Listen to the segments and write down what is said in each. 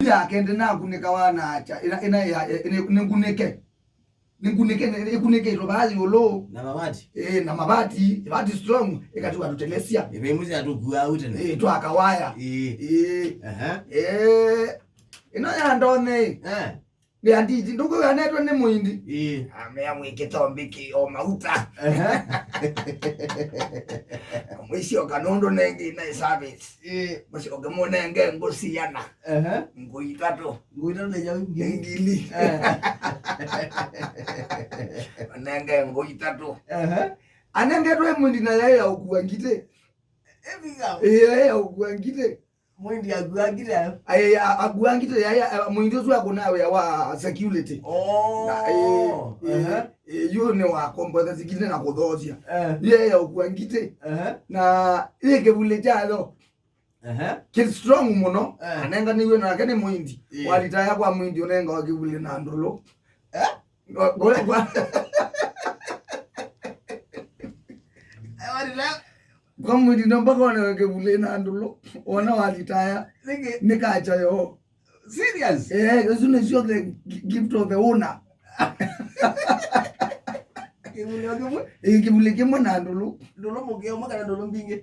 Uya kende na kuneka wana acha nikuneke ro bazi olo na mabati na mabati strong ikatuka tutelesia ibemuzi atukua ute tu akawaya ina ndone ni anditi ndugu yanetwa ni muindi amea mwikitombiki o mauta mwisho kanondo nengi na service mwisho kemonenge ngosiana nguitatu le jau ngili nenge nguitatu anenge twe muindi na yeye okuangite ya okuangite muindi aguangite aguangite ya muindi zo akonawe wa security yo ne wa komboza zikine na kodozia yeye okuangite na ile kivuli chalo kid strong muno anenga niwe na kene muindi walitaya kwa muindi onenga wa kivuli na ndulu gole kwa kwa muindi nomba kone kivuli na ndulu ona walitaya nikacha yo serious isn't sure the gift of the owner kivuli kimwe na ndulu mugeo makana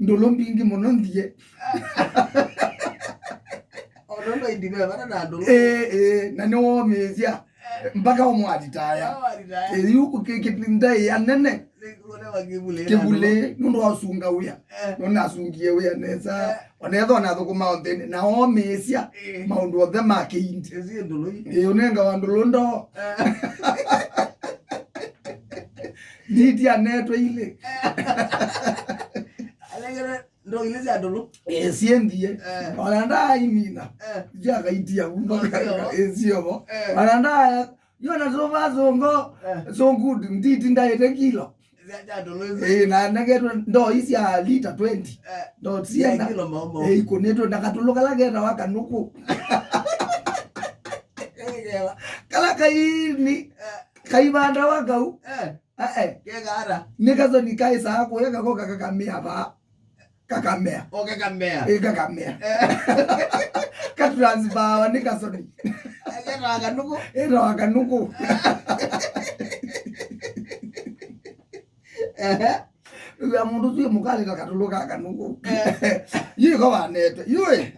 ndulu mbingi muno ndie onondo indibe bana na ndulu na ni wo mezia mpaka omwalitaya yuko kipinda ya nene kivuli mundu wasunga uya nona asungie uya nesa onetho na thukuma onthini na omesia maundu othe makindi unenga wa ndulu ndo Diti anetwa ile. Alegere ndo ile za ndulu. Siendie. Wananda imina. Jaga itia umba. Sio. Wananda yona zova zongo. So good nditi ndaite kilo. Za ndulu. Na nagetwa ndo isi ya liter 20. Ndo sienda. Iko neto nakatuluka lagera wakanuku. Kala kaini. Kaibanda wakau. Kegara. Nikazo nikai saa ko yaka ko kakamea ba. Kakamea. Kakamea. Kakamea. Ka transfer wa nikazo ni. Ero akanuko. Ya mundu tu mukali kakatuluka akanuko. Yiko wanete. Yue.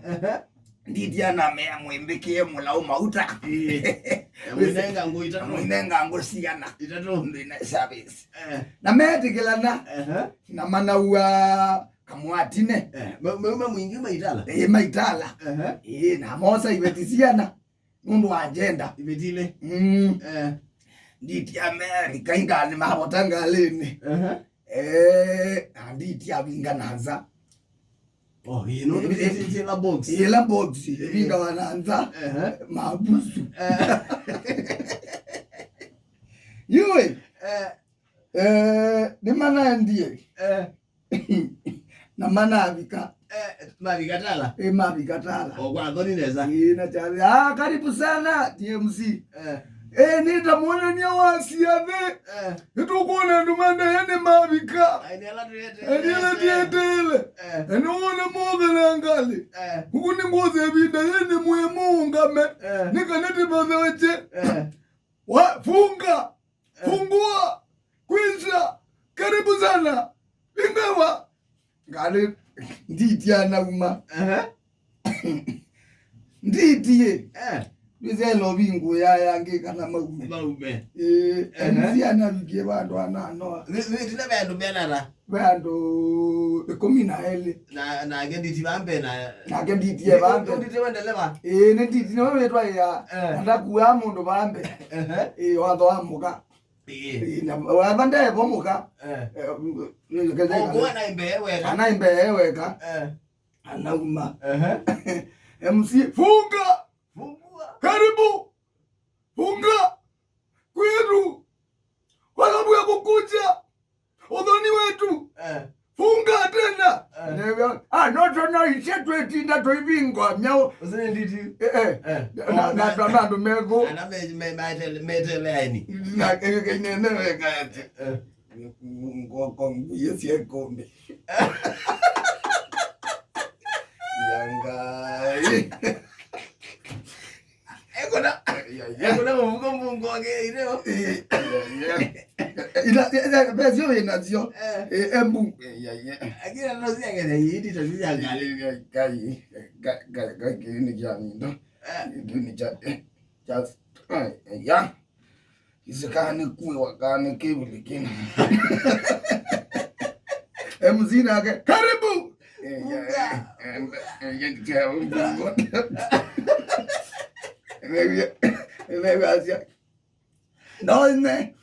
Ndidiana mea mwembekie mulau mauta. Unenga nguita. Unenga ngosiana. Itatu ndine service. Na metikilana. Na manauwa kamwatine. Mama mwingi maitala. Maitala. Na mosa ivetisiana. Mundu wa agenda. Ivetile. Nditi Amerika ingani mahotanga lini. Nditi abinga nanza. La box. La box. Vinga wananza. Mabusu. Yue. Ni mana ndiye. Na mana avika. Mavikatala. Mavikatala. Kwa dhoni neza. Na chali. Karibu sana TMC. Nita mwone niya wasiane. Itukuona ndumanda yane mavika. Eniala tietele. Eniona moga na angali. Hukuni mboze ebinda yene mwe muungame. Nika neti baze weche. Funga. Fungua. Kwisha. Karibu sana. Ingawa. Ngali. Nditi ya nauma. Nditi ye. Bize lobingu ya yange kana maume. Nziana bigie bandu anano. Tina bandu benara. Bandu ekomina ele. Na agediti bambe na agediti ye bambe. Nditi wendeleba. Nditi no wetwa ya. Ndakuwa mundu bambe. Wando amuka. Na wabanda bomuka. Ogwana imbeweka. Ana imbeweka. Anauma. MC funga. Karibu. Funga. Kwetu. Walabu ya kukucha. Odhoni wetu. Funga tena. No ishetu etinda toibingwa. Nyao. Usine nditi. Na twanando mego. Ana metele haini. Na kenyenewe kati. Ngoko yesi ekombe. Yangai. Kuna mbungo wake ileo. Ila bezio inazio. Embu. Akira nozi yake hidi tazizi angali. Gai ni jani ndo. Ni just ya. Isikane kuwe wakane kivuli kina. Mzina yake karibu. Nonne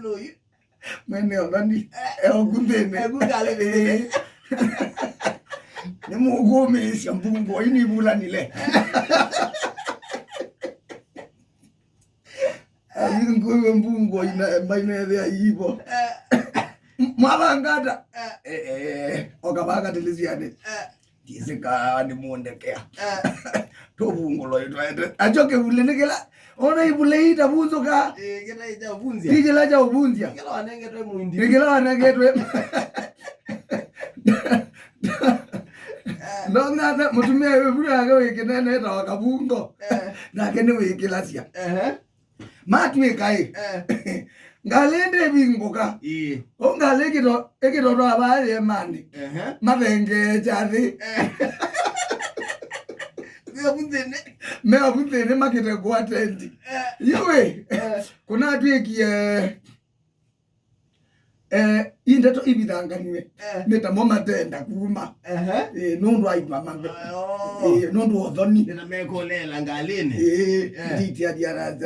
lui. Mene ogani ogundene Egundale ni mugome shambungo ini bulanile Nguwe mbungo ina maine ya yibo Mwabangata Okabaga telisiane Tisika ni muondekea Tobungulo ito Achoke bulenekela Ona ibule ita bunzo ka Kela ita ubunzia Kela cha ubunzia Kela wanengetwe muindi Kela wanengetwe Ndona mutumia yebura agawe eta wakabungo na kene wekelasia matwe kai ngalende bingoka ongalekito ekito abale mani mabenge chali mea bunzene makete kwa tendi iwe kuna atwekie indeto ibidanganiwe neta moma tenda kuma nundu aitwa mambe nundu odhoni na mekolela ngalini nditi adiara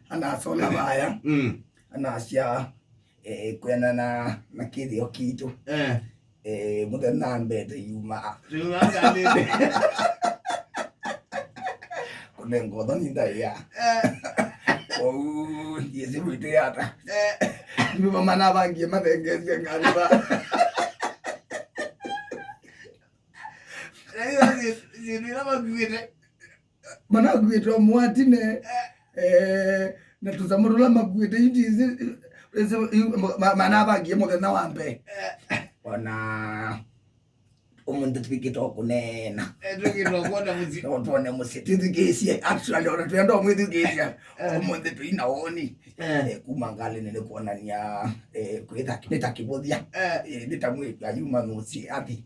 anasola baya anasia kwena na kidhi kitu muda mbete yuma ngalini kunengo odhoni ndaya yesi witeata Mima mana bangi madengeze ngaliba. Mana gwete omwatine na tuzamurula magwete yindize mana bangi mugana wambe. Ona umuntu twikito kunena. Twikito kwona muzi. Otone musitizigesi actually ona twenda omwizigesi. Umuntu twinaoni. Kumangale nene kuonania kwetha nitakibothia nitamwita yuma nusi ati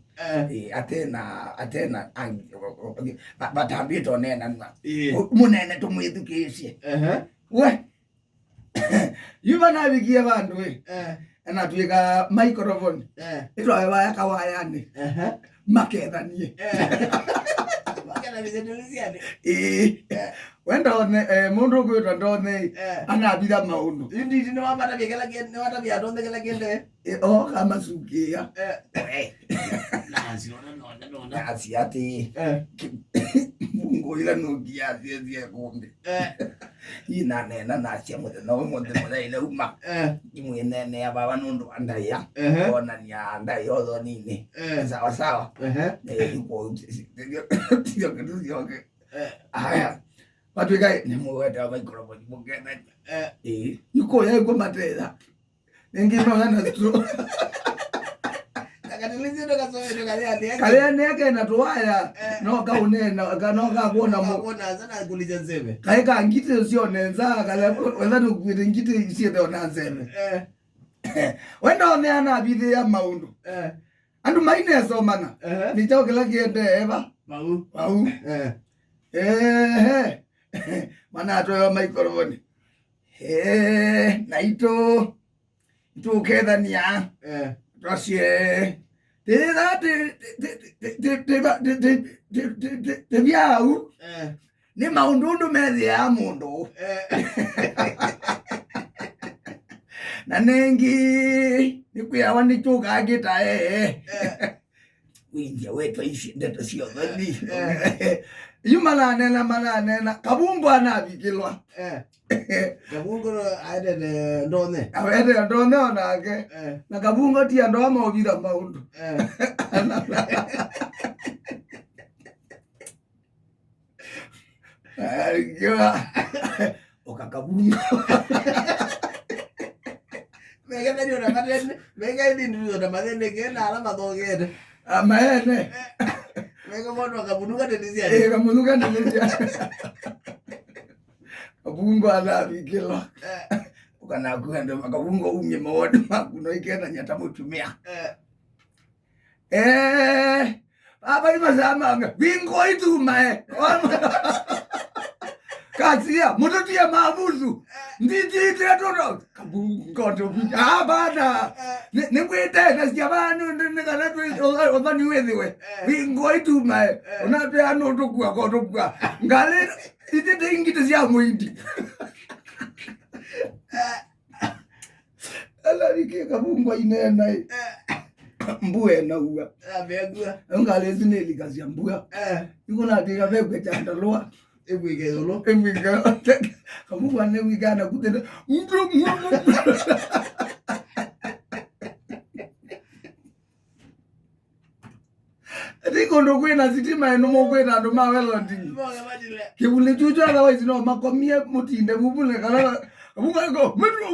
atena batambito nena munene tumwithukicie we yuma nabikie bandu we na twika microphone ito aya kawayani makethanie wenda one mundu gwitwa ndone anabitha maundu indi ni wabata bigela gende wata bia donde gela gende kama sukia na asiati mungu ila nukia zie kumbe ina nena na cia muthe no muthe ile uma imwene ya baba nundu andaya ona ni andaya yodo nini sawa sawa yuko tio kitu haya watu kai ni mweta microphone mugenda yuko yego matela ngino yana tu Kanilizio ndo kasoe kale neke na tuwaya no ka unena no ka kuona mo sana kuliza nzeme kai ka ngite sio nenza kale wenda nukwite ngite sie de ona nzeme wenda one ana bidhe ya maundu andu maine so mana ni chao kila kiende eva mau mana atoyo microphone naito tukethania Rosie te biau ni maundu methi ya mundu na nengi ni kuyawa ni chuka gita winja wetu ishi ndeto sio dhani yumala nena kabungu anabikilwa kabungu aide ndone awede ndone onake na kabungu tia ndo maubira maundu Aywa okakabungu mega ndio na madene mega ndio na madene kena ala madogede amaene mega mono kabunuka delizia kabunuka delizia kabungo alabikilo ukana kwenda kabungo umye mawodi makuno ikenda nyata mutumia aba imazamanga bingo itumae kasia mutotia mabuzu nditi toto kabungo ndo abana ningwete nasijabana ndingana to obani wewe bingo itumae unape ano tokua kotokua ngale itete ingite sia muindi ala bike kabungo inena mbuye na uwa abegua ngale zineli kazi mbuya yuko na tika bebe chanda loa ebwige dolo kabungo ne wigana kutenda mtu Riko ndo kwena sitima enomo kwena ndo mawelo ndi kivuli chucho otherwise no makomie mutinde bubule kala kabungo go metro